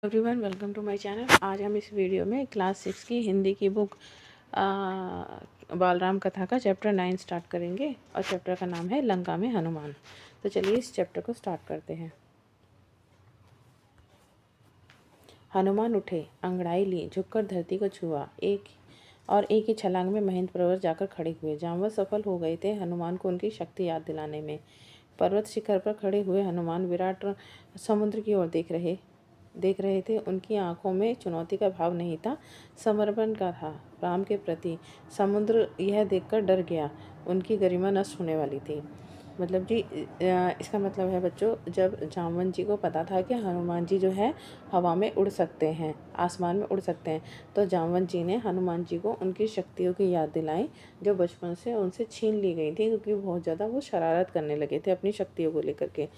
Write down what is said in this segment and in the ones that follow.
Everyone, welcome to my channel. आज हम इस वीडियो में क्लास 6 की हिंदी की बुक बालराम कथा का चैप्टर 9 स्टार्ट करेंगे और चैप्टर का नाम है लंका में हनुमान। तो चलिए इस चैप्टर को स्टार्ट करते हैं। हनुमान उठे, अंगड़ाई ली, झुककर धरती को छुआ, एक ही छलांग में महेंद्र पर्वत जाकर खड़े हुए। जामवंत सफल हो गए थे हनुमान को उनकी शक्ति याद दिलाने में। पर्वत शिखर पर खड़े हुए हनुमान विराट समुद्र की ओर देख रहे थे। उनकी आंखों में चुनौती का भाव नहीं था, समर्पण का था राम के प्रति। समुद्र यह देखकर डर गया, उनकी गरिमा नष्ट होने वाली थी। मतलब जी, इसका मतलब है बच्चों, जब जामवंत जी को पता था कि हनुमान जी जो है हवा में उड़ सकते हैं, आसमान में उड़ सकते हैं, तो जामवंत जी ने हनुमान जी को उनकी शक्तियों की याद दिलाई जो बचपन से उनसे छीन ली गई थी, क्योंकि बहुत ज़्यादा वो शरारत करने लगे थे अपनी शक्तियों को लेकर के।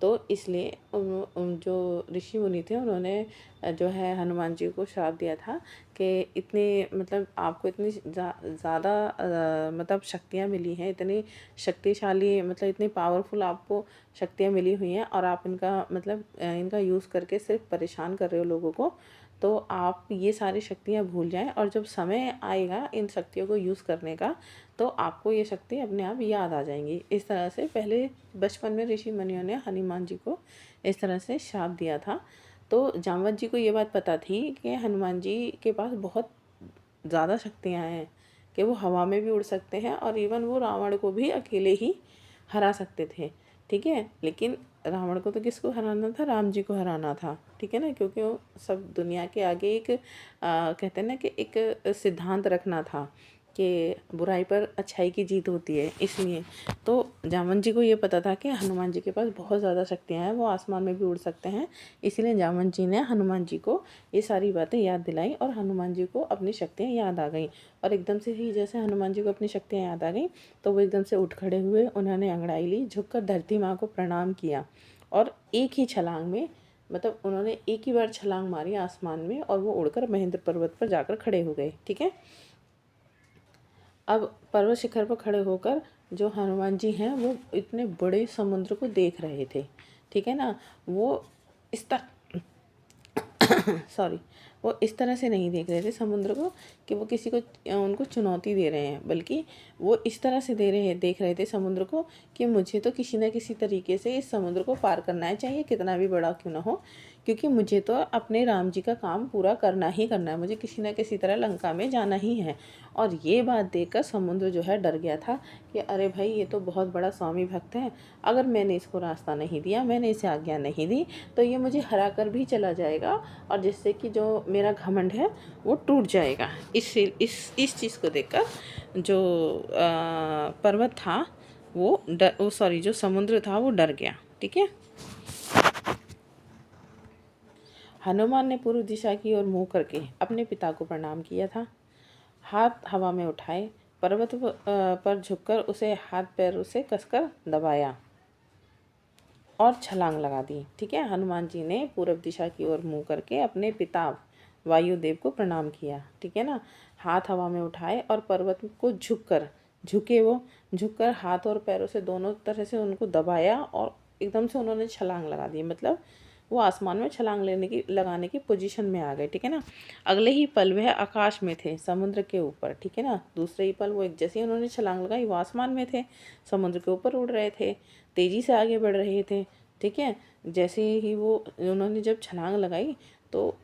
तो इसलिए जो ऋषि मुनि थे उन्होंने जो है हनुमान जी को श्राप दिया था कि इतनी मतलब आपको इतनी ज़्यादा मतलब शक्तियाँ मिली हैं, इतनी शक्तिशाली मतलब इतनी पावरफुल आपको शक्तियाँ मिली हुई हैं, और आप इनका मतलब इनका यूज़ करके सिर्फ परेशान कर रहे हो लोगों को। तो आप ये सारी शक्तियाँ भूल जाएं, और जब समय आएगा इन शक्तियों को यूज़ करने का तो आपको ये शक्ति अपने आप याद आ जाएंगी। इस तरह से पहले बचपन में ऋषि मुनियों ने हनुमान जी को इस तरह से श्राप दिया था। तो जामवंत जी को ये बात पता थी कि हनुमान जी के पास बहुत ज़्यादा शक्तियाँ हैं, कि वो हवा में भी उड़ सकते हैं और इवन वो रावण को भी अकेले ही हरा सकते थे। ठीक है, लेकिन रावण को तो किसको हराना था? राम जी को हराना था। ठीक है ना, क्योंकि वो सब दुनिया के आगे एक कहते हैं ना कि एक सिद्धांत रखना था कि बुराई पर अच्छाई की जीत होती है। इसलिए तो जामवंत जी को ये पता था कि हनुमान जी के पास बहुत ज़्यादा शक्तियाँ हैं, वो आसमान में भी उड़ सकते हैं। इसीलिए जामवंत जी ने हनुमान जी को ये सारी बातें याद दिलाई और हनुमान जी को अपनी शक्तियाँ याद आ गई। और एकदम से ही जैसे हनुमान जी को अपनी शक्तियाँ याद आ गई तो वो एकदम से उठ खड़े हुए, उन्होंने अंगड़ाई ली, झुककर धरती माँ को प्रणाम किया और एक ही छलांग में मतलब उन्होंने एक ही बार छलांग मारी आसमान में और वो उड़कर महेंद्र पर्वत पर जाकर खड़े हो गए। ठीक है, अब पर्वत शिखर पर खड़े होकर जो हनुमान जी हैं वो इतने बड़े समुद्र को देख रहे थे। ठीक है ना, वो इस तरह सॉरी वो इस तरह से नहीं देख रहे थे समुद्र को कि वो किसी को उनको चुनौती दे रहे हैं, बल्कि वो इस तरह से देख रहे थे समुद्र को कि मुझे तो किसी न किसी तरीके से इस समुद्र को पार करना है, चाहे कितना भी बड़ा क्यों ना हो, क्योंकि मुझे तो अपने राम जी का काम पूरा करना ही करना है, मुझे किसी न किसी तरह लंका में जाना ही है। और ये बात देखकर समुद्र जो है डर गया था कि अरे भाई, ये तो बहुत बड़ा स्वामी भक्त है, अगर मैंने इसको रास्ता नहीं दिया, मैंने इसे आज्ञा नहीं दी, तो ये मुझे हरा कर भी चला जाएगा और जिससे कि जो मेरा घमंड है वो टूट जाएगा। इस चीज़ को देखकर जो पर्वत था वो सॉरी जो समुद्र था वो डर गया। ठीक है, हनुमान ने पूर्व दिशा की ओर मुँह करके अपने पिता को प्रणाम किया था। हाथ हवा में उठाए, पर्वत पर झुककर उसे हाथ पैरों से कसकर दबाया और छलांग लगा दी। ठीक है, हनुमान जी ने पूर्व दिशा की ओर मुँह करके अपने पिता वायुदेव को प्रणाम किया। ठीक है ना, हाथ हवा में उठाए और पर्वत को झुककर हाथ और पैरों से दोनों तरह से उनको दबाया और एकदम से उन्होंने छलांग लगा दी। मतलब वो आसमान में छलांग लगाने की पोजीशन में आ गए। ठीक है ना, अगले ही पल वह आकाश में थे, समुद्र के ऊपर। ठीक है ना, दूसरे ही पल वो एक जैसे ही उन्होंने छलांग लगाई वो आसमान में थे, समुद्र के ऊपर उड़ रहे थे, तेज़ी से आगे बढ़ रहे थे। ठीक है, जैसे ही वो उन्होंने जब छलांग लगाई तो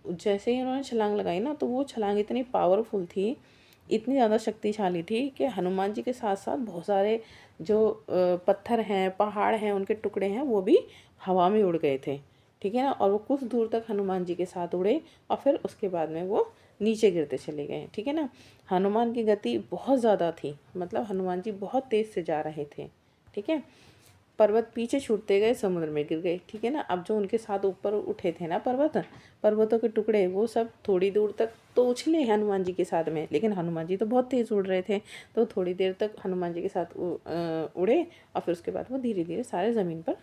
जैसे ही उन्होंने छलांग लगाई ना, तो वो छलांग इतनी पावरफुल थी, इतनी ज़्यादा शक्तिशाली थी कि हनुमान जी के साथ साथ बहुत सारे जो पत्थर हैं, पहाड़ हैं, उनके टुकड़े हैं, वो भी हवा में उड़ गए थे। ठीक है ना, और वो कुछ दूर तक हनुमान जी के साथ उड़े और फिर उसके बाद में वो नीचे गिरते चले गए। ठीक है ना, हनुमान की गति बहुत ज़्यादा थी, मतलब हनुमान जी बहुत तेज़ से जा रहे थे। ठीक है, पर्वत पीछे छूटते गए, समुद्र में गिर गए। ठीक है ना, अब जो उनके साथ ऊपर उठे थे ना पर्वतों के टुकड़े, वो सब थोड़ी दूर तक तो उछले हनुमान जी के साथ में, लेकिन हनुमान जी तो बहुत तेज़ उड़ रहे थे, तो थोड़ी देर तक हनुमान जी के साथ उड़े और फिर उसके बाद वो धीरे धीरे सारे ज़मीन पर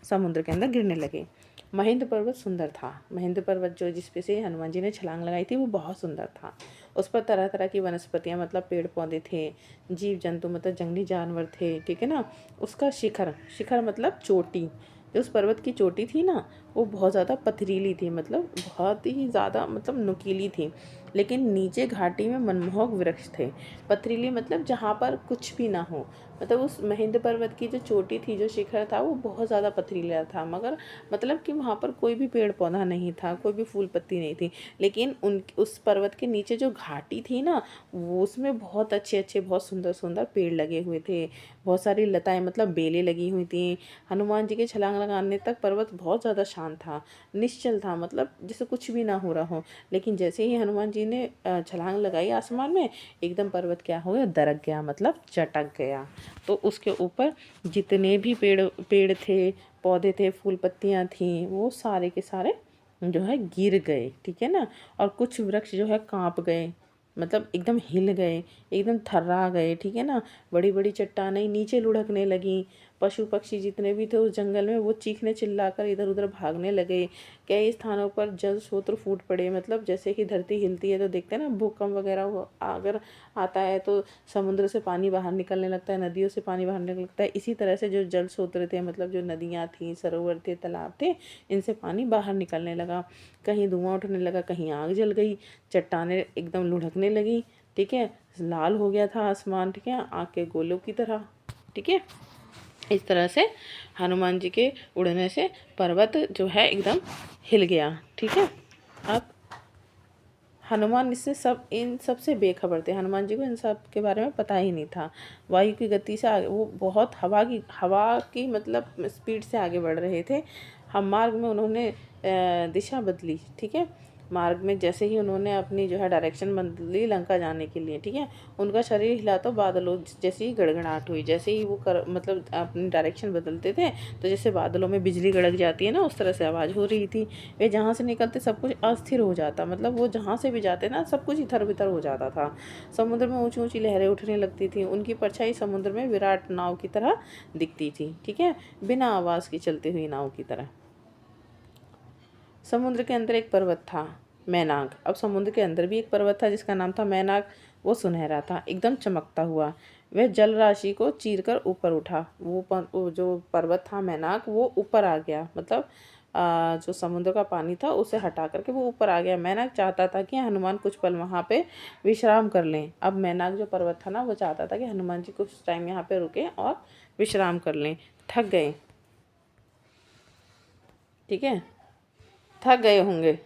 समुद्र के अंदर गिरने लगे। महेंद्र पर्वत सुंदर था। महेंद्र पर्वत जो जिस पे से हनुमान जी ने छलांग लगाई थी वो बहुत सुंदर था। उस पर तरह तरह की वनस्पतियाँ मतलब पेड़ पौधे थे, जीव जंतु मतलब जंगली जानवर थे। ठीक है ना, उसका शिखर शिखर मतलब चोटी, जो उस पर्वत की चोटी थी ना, वो बहुत ज़्यादा पथरीली थी, मतलब बहुत ही ज़्यादा मतलब नुकीली थी। लेकिन नीचे घाटी में मनमोहक वृक्ष थे। पथरीली मतलब जहाँ पर कुछ भी ना हो, मतलब उस महेंद्र पर्वत की जो चोटी थी, जो शिखर था, वो बहुत ज़्यादा पथरीला था, मगर मतलब कि वहाँ पर कोई भी पेड़ पौधा नहीं था, कोई भी फूल पत्ती नहीं थी। लेकिन उस पर्वत के नीचे जो घाटी थी ना, वो उसमें बहुत अच्छे अच्छे, बहुत सुंदर सुंदर पेड़ लगे हुए थे। बहुत सारी लताएं, मतलब बेलें लगी हुई थी। हनुमान जी के छलांग लगाने तक पर्वत बहुत ज़्यादा शांत था, निश्चल था, मतलब जैसे कुछ भी ना हो रहा हो। लेकिन जैसे ही हनुमान जी ने छलांग लगाई आसमान में, एकदम पर्वत क्या हो गया, दरक गया, मतलब चटक गया। तो उसके ऊपर जितने भी पेड़ पेड़ थे, पौधे थे, फूल पत्तियाँ थीं, वो सारे के सारे जो है गिर गए, ठीक है ना। और कुछ वृक्ष जो है कांप गए, मतलब एकदम हिल गए, एकदम थर्रा गए, ठीक है ना। बड़ी बड़ी चट्टानें नीचे लुढ़कने लगीं। पशु पक्षी जितने भी थे उस जंगल में, वो चीखने चिल्लाकर इधर उधर भागने लगे। कई स्थानों पर जल स्रोत फूट पड़े, मतलब जैसे कि धरती हिलती है तो देखते हैं ना, भूकंप वगैरह अगर आता है तो समुद्र से पानी बाहर निकलने लगता है, नदियों से पानी बाहर निकलने लगता है। इसी तरह से जो जल स्रोत थे, मतलब जो नदियाँ थीं, सरोवर थे, तालाब थे, इनसे पानी बाहर निकलने लगा। कहीं धुआं उठने लगा, कहीं आग जल गई, चट्टानें एकदम लुढ़कने लगी, ठीक है। लाल हो गया था आसमान, ठीक है, आग के गोलों की तरह, ठीक है। इस तरह से हनुमान जी के उड़ने से पर्वत जो है एकदम हिल गया, ठीक है। अब हनुमान इससे सब इन सब से बेखबर थे। हनुमान जी को इन सब के बारे में पता ही नहीं था। वायु की गति से आगे, वो बहुत हवा की मतलब स्पीड से आगे बढ़ रहे थे। हम मार्ग में उन्होंने दिशा बदली, ठीक है। मार्ग में जैसे ही उन्होंने अपनी जो है डायरेक्शन बदली लंका जाने के लिए, ठीक है, उनका शरीर हिला तो बादलों जैसे ही गड़गड़ाहट हुई। जैसे ही वो मतलब अपनी डायरेक्शन बदलते थे, तो जैसे बादलों में बिजली गड़क जाती है ना, उस तरह से आवाज़ हो रही थी। वे जहाँ से निकलते सब कुछ अस्थिर हो जाता, मतलब वो जहाँ से भी जाते ना, सब कुछ इधर बितर हो जाता था। समुद्र में ऊंची ऊंची लहरें उठने लगती थी। उनकी परछाई समुद्र में विराट नाव की तरह दिखती थी, ठीक है, बिना आवाज़ की चलती हुई नाव की तरह। समुद्र के अंदर एक पर्वत था, मैनाक। अब समुद्र के अंदर भी एक पर्वत था जिसका नाम था मैनाक। वो सुनहरा था, एकदम चमकता हुआ। वह जल राशि को चीरकर ऊपर उठा। वो जो पर्वत था मैनाक, वो ऊपर आ गया, मतलब जो समुद्र का पानी था उसे हटा करके वो ऊपर आ गया। मैनाक चाहता था कि हनुमान कुछ पल वहाँ पे विश्राम कर लें। अब मैनाक जो पर्वत था ना, वो चाहता था कि हनुमान जी कुछ टाइम यहाँ पे रुके और विश्राम कर लें। थक गए, ठीक है, थक गए होंगे।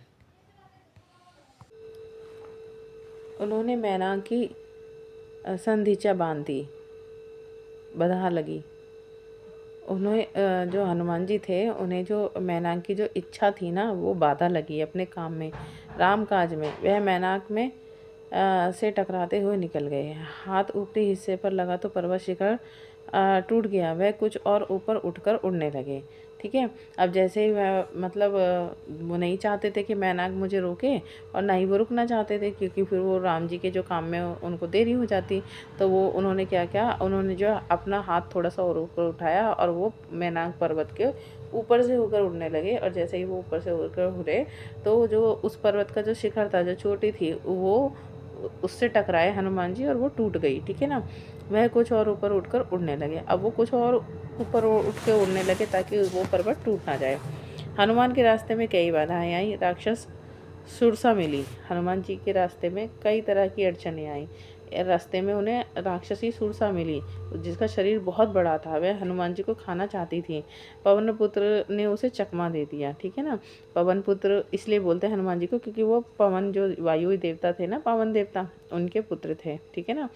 उन्होंने मैना की संधिचा बांध दी, बधा लगी। उन्हें जो हनुमान जी थे, उन्हें जो मैनाक की जो इच्छा थी ना, वो बाधा लगी अपने काम में, राम काज में। वह मैनाक में से टकराते हुए निकल गए। हाथ ऊपरी हिस्से पर लगा तो पर्वत शिखर टूट गया। वह कुछ और ऊपर उठकर उड़ने लगे, ठीक है। अब जैसे ही वह मतलब वो नहीं चाहते थे कि मैनाक मुझे रोके, और ना ही वो रुकना चाहते थे, क्योंकि फिर वो राम जी के जो काम में उनको देरी हो जाती। तो वो उन्होंने क्या किया, उन्होंने जो अपना हाथ थोड़ा सा और ऊपर उठाया, और वो मैनाक पर्वत के ऊपर से होकर उड़ने लगे। और जैसे ही वो ऊपर से होकर उड़े, तो जो उस पर्वत का जो शिखर था, जो चोटी थी, वो उससे टकराए हनुमान जी, और वो टूट गई, ठीक है ना। वह कुछ और ऊपर उठकर उड़ने लगे। अब वो कुछ और ऊपर उठ के उड़ने लगे ताकि वो पर्वत टूट ना जाए। हनुमान के रास्ते में कई बाधाएं आई। राक्षस सुरसा मिली। हनुमान जी के रास्ते में कई तरह की अड़चनें आई। रास्ते में उन्हें राक्षसी सुरसा मिली, जिसका शरीर बहुत बड़ा था। वह हनुमान जी को खाना चाहती थी। पवन पुत्र ने उसे चकमा दे दिया, ठीक है ना। पवन पुत्र इसलिए बोलते हैं हनुमान जी को, क्योंकि वो पवन जो वायु देवता थे ना, पवन देवता, उनके पुत्र थे, ठीक है ना।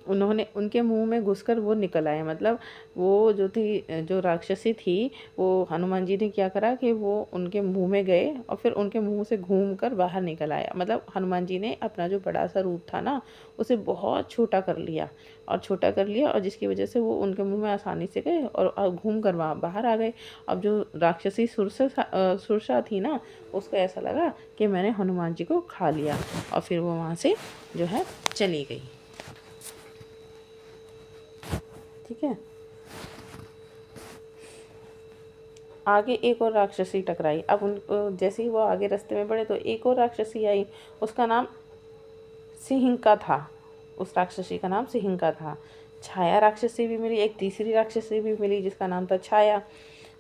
उन्होंने उनके मुंह में घुसकर वो निकल आए, मतलब वो जो थी, जो राक्षसी थी, वो हनुमान जी ने क्या करा कि वो उनके मुंह में गए और फिर उनके मुंह से घूम कर बाहर निकल आया। मतलब हनुमान जी ने अपना जो बड़ा सा रूप था ना, उसे बहुत छोटा कर लिया, और जिसकी वजह से वो उनके मुंह में आसानी से गए और घूम कर वहाँ बाहर आ गए। अब जो राक्षसी सुरसा थी ना, उसको ऐसा लगा कि मैंने हनुमान जी को खा लिया, और फिर वो वहाँ से जो है चली गई, ठीक है। आगे एक और राक्षसी टकराई। अब उन जैसे ही वो आगे रास्ते में बढ़े, तो एक और राक्षसी आई। उसका नाम सिंहिका था। उस राक्षसी का नाम सिंहिका था। छाया राक्षसी भी मिली, एक तीसरी राक्षसी भी मिली जिसका नाम था छाया।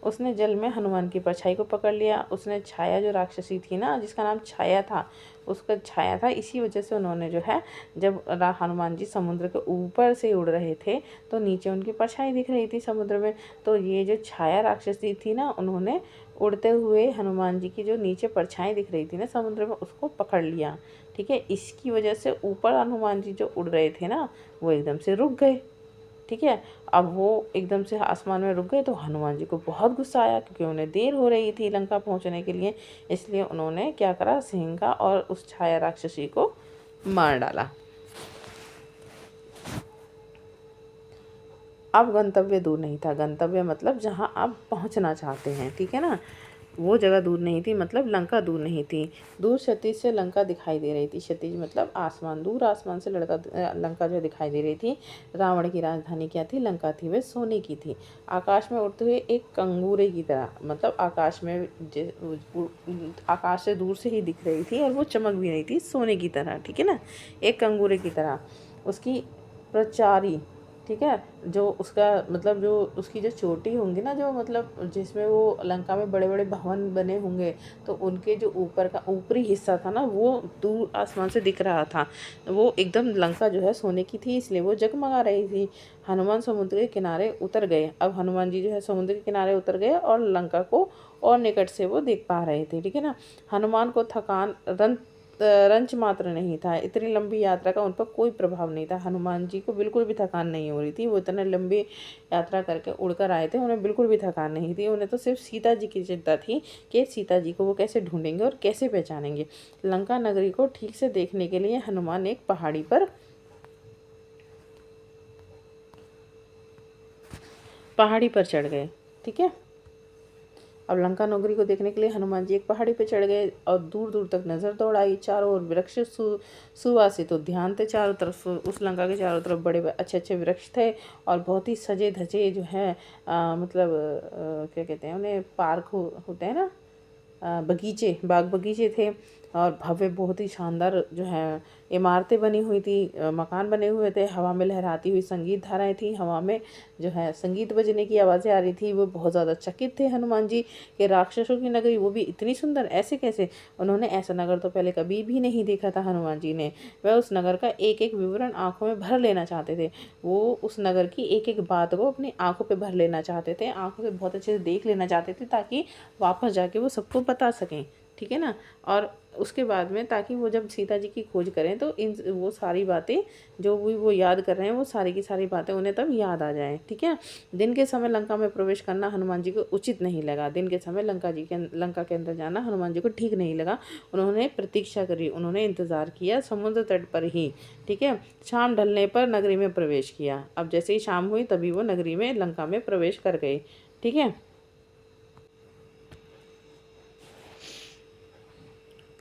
उसने जल में हनुमान की परछाई को पकड़ लिया। उसने छाया जो राक्षसी थी ना, जिसका नाम छाया था, उसका छाया था, इसी वजह से उन्होंने जो है जब हनुमान जी समुद्र के ऊपर से उड़ रहे थे तो नीचे उनकी परछाई दिख रही थी समुद्र में। तो ये जो छाया राक्षसी थी ना, उन्होंने उड़ते हुए हनुमान जी की जो नीचे परछाई दिख रही थी ना समुद्र में, उसको पकड़ लिया। ठीक है, इसकी वजह से ऊपर हनुमान जी जो उड़ रहे थे ना, वो एकदम से रुक गए। ठीक है, अब वो एकदम से आसमान में रुक गए तो हनुमान जी को बहुत गुस्सा आया, क्योंकि उन्हें देर हो रही थी लंका पहुंचने के लिए। इसलिए उन्होंने क्या करा, सिंह और उस छाया राक्षसी को मार डाला। अब गंतव्य दूर नहीं था। गंतव्य मतलब जहाँ आप पहुँचना चाहते हैं, ठीक है ना, वो जगह दूर नहीं थी, मतलब लंका दूर नहीं थी। दूर क्षितिज से लंका दिखाई दे रही थी। क्षितिज मतलब आसमान, दूर आसमान से लंका जो दिखाई दे रही थी। रावण की राजधानी क्या थी? लंका थी, वह सोने की थी। आकाश में उड़ते हुए एक कंगूरे की तरह, मतलब आकाश से दूर से ही दिख रही थी और वो चमक भी रही थी सोने की तरह। ठीक है ना, एक कंगूरे की तरह उसकी प्रचारी, ठीक है, जो उसका मतलब जो उसकी जो चोटी होंगी ना, जो मतलब जिसमें वो लंका में बड़े बड़े भवन बने होंगे, तो उनके जो ऊपर का ऊपरी हिस्सा था ना, वो दूर आसमान से दिख रहा था। वो एकदम लंका जो है सोने की थी, इसलिए वो जगमगा रही थी। हनुमान समुद्र के किनारे उतर गए। अब हनुमान जी जो है समुद्र के किनारे उतर गए और लंका को और निकट से वो देख पा रहे थे। ठीक है ना, हनुमान को थकान रंच मात्र नहीं था। इतनी लंबी यात्रा का उन पर कोई प्रभाव नहीं था। हनुमान जी को बिल्कुल भी थकान नहीं हो रही थी। वो इतने लंबी यात्रा करके उड़कर आए थे, उन्हें बिल्कुल भी थकान नहीं थी। उन्हें तो सिर्फ सीता जी की चिंता थी कि सीता जी को वो कैसे ढूंढेंगे और कैसे पहचानेंगे। लंका नगरी को ठीक से देखने के लिए हनुमान एक पहाड़ी पर चढ़ गए। ठीक है, अब लंका नगरी को देखने के लिए हनुमान जी एक पहाड़ी पर चढ़ गए और दूर दूर तक नजर दौड़ाई। चारों ओर वृक्ष सुवासित उद्यान थे। चारों तरफ उस लंका के चारों तरफ बड़े अच्छे अच्छे वृक्ष थे और बहुत ही सजे धजे जो है मतलब क्या कहते हैं उन्हें, पार्क होते हैं ना, बगीचे, बाग बगीचे थे। और भव्य, बहुत ही शानदार जो है इमारतें बनी हुई थी, मकान बने हुए थे। हवा में लहराती हुई संगीत धाराएं थी। हवा में जो है संगीत बजने की आवाज़ें आ रही थी। वो बहुत ज़्यादा चकित थे हनुमान जी कि राक्षसों की नगरी, वो भी इतनी सुंदर, ऐसे कैसे? उन्होंने ऐसा नगर तो पहले कभी भी नहीं देखा था हनुमान जी ने। वह उस नगर का एक एक विवरण आंखों में भर लेना चाहते थे। वो उस नगर की एक एक बात को अपनी आंखों पे भर लेना चाहते थे, आंखों से बहुत अच्छे से देख लेना चाहते थे, ताकि वापस जाके वो सबको बता सकें। ठीक है ना, और उसके बाद में ताकि वो जब सीता जी की खोज करें तो वो सारी बातें जो भी वो याद कर रहे हैं, वो सारी की सारी बातें उन्हें तब याद आ जाएं। ठीक है, दिन के समय लंका में प्रवेश करना हनुमान जी को उचित नहीं लगा। दिन के समय लंका के अंदर जाना हनुमान जी को ठीक नहीं लगा। उन्होंने प्रतीक्षा करी, उन्होंने इंतज़ार किया समुद्र तट पर ही। ठीक है, शाम ढलने पर नगरी में प्रवेश किया। अब जैसे ही शाम हुई तभी वो नगरी में, लंका में प्रवेश कर गए। ठीक है,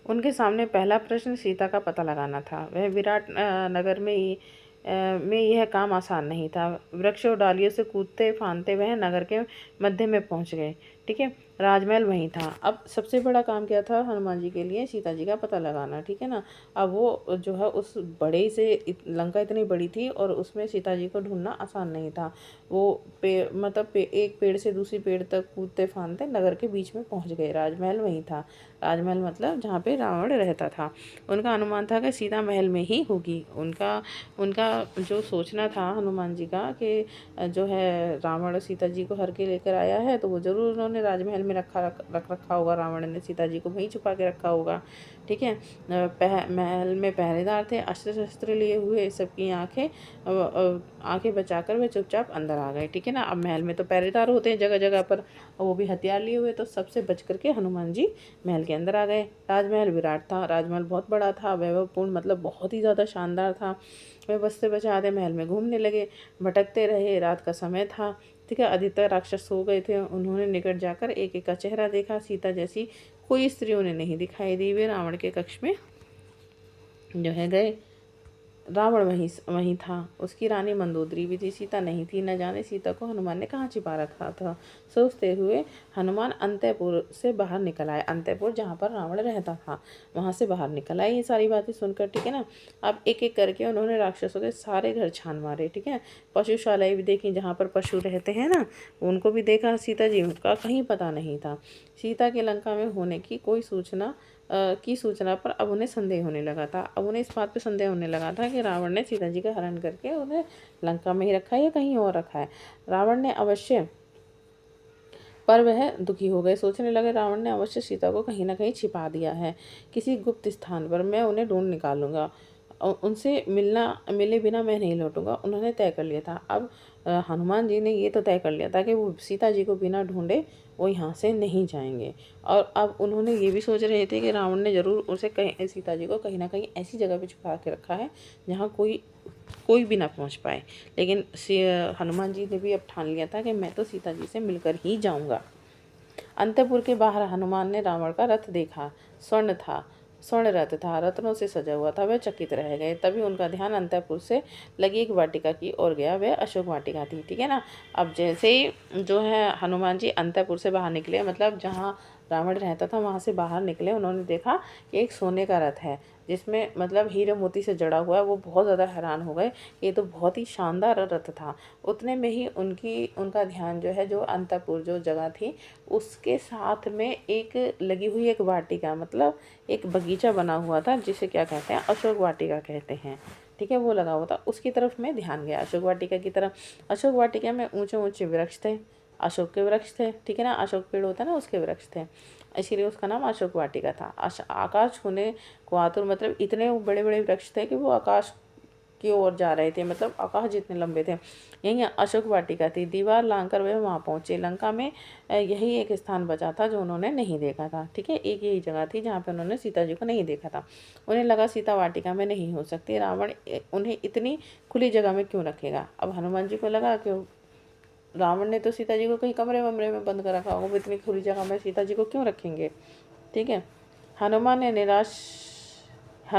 उनके सामने पहला प्रश्न सीता का पता लगाना था। वह विराट नगर में यह काम आसान नहीं था। वृक्ष और डालियों से कूदते फांदते वह नगर के मध्य में पहुंच गए। ठीक है, राजमहल वहीं था। अब सबसे बड़ा काम क्या था हनुमान जी के लिए? सीता जी का पता लगाना। ठीक है ना, अब वो जो है उस बड़े से लंका इतनी बड़ी थी और उसमें सीता जी को ढूंढना आसान नहीं था। वो एक पेड़ से दूसरी पेड़ तक कूदते फांदते नगर के बीच में पहुंच गए। राजमहल वहीं था। राजमहल मतलब जहाँ पे रावण रहता था। उनका अनुमान था कि सीता महल में ही होगी। उनका उनका जो सोचना था हनुमान जी का कि जो है रावण सीता जी को हर के लेकर आया है, तो वो ज़रूर उन्होंने राजमहल में रखा होगा। रावण ने सीता जी को वहीं छुपा के रखा होगा। ठीक है, महल में पहरेदार थे, अस्त्र शस्त्र लिए हुए। सबकी आंखें बचाकर वे चुपचाप अंदर आ गए। ठीक है ना, अब महल में तो पहरेदार होते हैं जगह जगह पर, और वो भी हथियार लिए हुए, तो सबसे बच करके हनुमान जी महल के अंदर आ गए। राजमहल विराट था, राजमहल बहुत बड़ा था, वैभवपूर्ण, मतलब बहुत ही ज़्यादा शानदार था। वे बसते बचाते महल में घूमने लगे, भटकते रहे। रात का समय था। ठीक है, अधिकतर राक्षस सो गए थे। उन्होंने निकट जाकर एक एक का चेहरा देखा। सीता जैसी कोई स्त्री उन्हें नहीं दिखाई दी। वे रावण के कक्ष में जो है गए। रावण वहीं था, उसकी रानी मंदोदरी भी थी, सीता नहीं थी। न जाने सीता को हनुमान ने कहाँ छिपा रखा था। सोचते हुए हनुमान अंतःपुर से बाहर निकल आए। अंतःपुर जहाँ पर रावण रहता था वहाँ से बाहर निकल आए। ये सारी बातें सुनकर, ठीक है ना, अब एक एक करके उन्होंने राक्षसों के सारे घर छान मारे, ठीक है। पशुशालाएं भी देखी जहाँ पर पशु रहते हैं ना, उनको भी देखा। सीता जी उनका कहीं पता नहीं था। सीता के लंका में होने की कोई सूचना पर अब उन्हें संदेह होने लगा था। अब उन्हें इस बात पे संदेह होने लगा था कि रावण ने सीता जी का हरण करके उन्हें लंका में ही रखा है या कहीं और रखा है। रावण ने अवश्य पर वह दुखी हो गए। सोचने लगे रावण ने अवश्य सीता को कहीं ना कहीं छिपा दिया है किसी गुप्त स्थान पर। मैं उन्हें ढूंढ निकालूंगा, उनसे मिले बिना मैं नहीं लौटूंगा। उन्होंने तय कर लिया था। अब हनुमान जी ने ये तो तय कर लिया था कि वो सीता जी को बिना ढूंढे वो यहाँ से नहीं जाएंगे। और अब उन्होंने ये भी सोच रहे थे कि रावण ने ज़रूर उसे कहीं सीता जी को कहीं ना कहीं ऐसी जगह पे छुपा के रखा है जहाँ कोई भी ना पहुँच पाए। लेकिन हनुमान जी ने भी अब ठान लिया था कि मैं तो सीता जी से मिलकर ही जाऊँगा। अंतपुर के बाहर हनुमान ने रावण का रथ देखा। स्वर्ण रथ था, रत्नों से सजा हुआ था। वह चकित रह गए। तभी उनका ध्यान अंतपुर से लगी एक वाटिका की ओर गया। वह अशोक वाटिका थी, ठीक है ना। अब जैसे ही जो है हनुमान जी अंतपुर से बाहर निकले, मतलब जहाँ रावण रहता था वहाँ से बाहर निकले, उन्होंने देखा कि एक सोने का रथ है जिसमें मतलब हीरे मोती से जड़ा हुआ है। वो बहुत ज़्यादा हैरान हो गए, ये तो बहुत ही शानदार रथ था। उतने में ही उनका ध्यान जो है, जो अंतपुर जो जगह थी उसके साथ में एक लगी हुई एक वाटिका, मतलब एक बगीचा बना हुआ था जिसे क्या कहते हैं, अशोक वाटिका कहते हैं, ठीक है। वो लगा हुआ था, उसकी तरफ में ध्यान गया, अशोक वाटिका की तरफ। अशोक वाटिका में ऊंचे ऊंचे वृक्ष थे, अशोक के वृक्ष थे, ठीक है ना। अशोक पेड़ होता है ना, उसके वृक्ष थे, इसीलिए उसका नाम अशोक वाटिका था। आकाश छूने को आतुर, मतलब इतने बड़े बड़े वृक्ष थे कि वो आकाश की ओर जा रहे थे, मतलब आकाश जितने लंबे थे। यही अशोक वाटिका थी। दीवार लांघकर वह वहाँ पहुँचे। लंका में यही एक स्थान बचा था जो उन्होंने नहीं देखा था, ठीक है। एक यही जगह थी जहाँ पे उन्होंने सीता जी को नहीं देखा था। उन्हें लगा सीता वाटिका में नहीं हो सकती, रावण उन्हें इतनी खुली जगह में क्यों रखेगा। अब हनुमान जी को लगा कि रावण ने तो सीता जी को कहीं कमरे वमरे में बंद कर रखा होगा, वो इतनी खुली जगह में सीता जी को क्यों रखेंगे, ठीक है। हनुमान में निराशा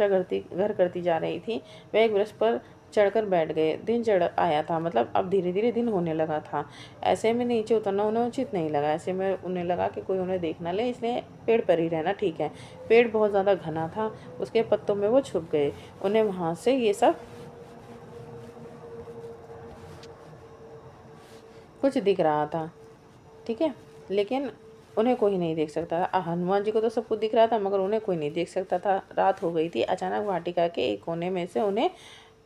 घर करती जा रही थी। वह एक वृक्ष पर चढ़कर बैठ गए। दिन चढ़ आया था, मतलब अब धीरे धीरे दिन होने लगा था। ऐसे में नीचे उतरना उन्हें उचित नहीं लगा। ऐसे में उन्हें लगा कि कोई उन्हें देख ना ले, इसलिए पेड़ पर ही रहना ठीक है। पेड़ बहुत ज़्यादा घना था, उसके पत्तों में वो छुप गए। उन्हें वहाँ से ये सब कुछ दिख रहा था, ठीक है, लेकिन उन्हें कोई नहीं देख सकता था। हनुमान जी को तो सब कुछ दिख रहा था मगर उन्हें कोई नहीं देख सकता था। रात हो गई थी। अचानक वाटिका के एक कोने में से उन्हें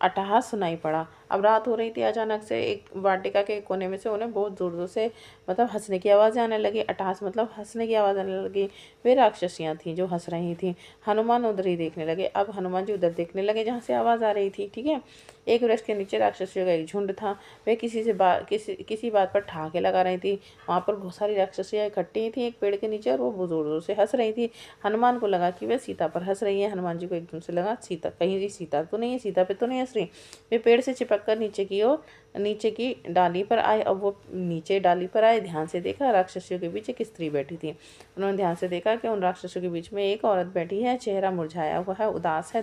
अट्टहास सुनाई पड़ा। अब रात हो रही थी, अचानक से एक वाटिका के कोने में से उन्हें बहुत जोर जोर से मतलब हंसने की आवाज़ आने लगी। अट्टहास मतलब हंसने की आवाज़ आने लगी। वे राक्षसियाँ थीं जो हंस रही थीं। हनुमान उधर ही देखने लगे। अब हनुमान जी उधर देखने लगे जहाँ से आवाज़ आ रही थी, ठीक है। एक वृक्ष के नीचे राक्षसियों का एक झुंड था। वे किसी बात पर ठहाके लगा रही थी। वहाँ पर बहुत सारी राक्षसियाँ इकट्ठी थी एक पेड़ के नीचे, और वो जोर जोर से हंस रही थी। हनुमान को लगा कि वे सीता पर हंस रही है। हनुमान जी को एकदम से लगा सीता, कहीं ये सीता तो नहीं है, सीता पे तो नहीं हंस रही। वे पेड़ से चिपक कर नीचे की डाली पर आए। अब वो नीचे डाली पर आए, ध्यान से देखा, राक्षसियों के बीच एक स्त्री बैठी थी। उन्होंने ध्यान से देखा कि उन राक्षसों के बीच में एक औरत बैठी है। चेहरा मुरझाया हुआ है, उदास है,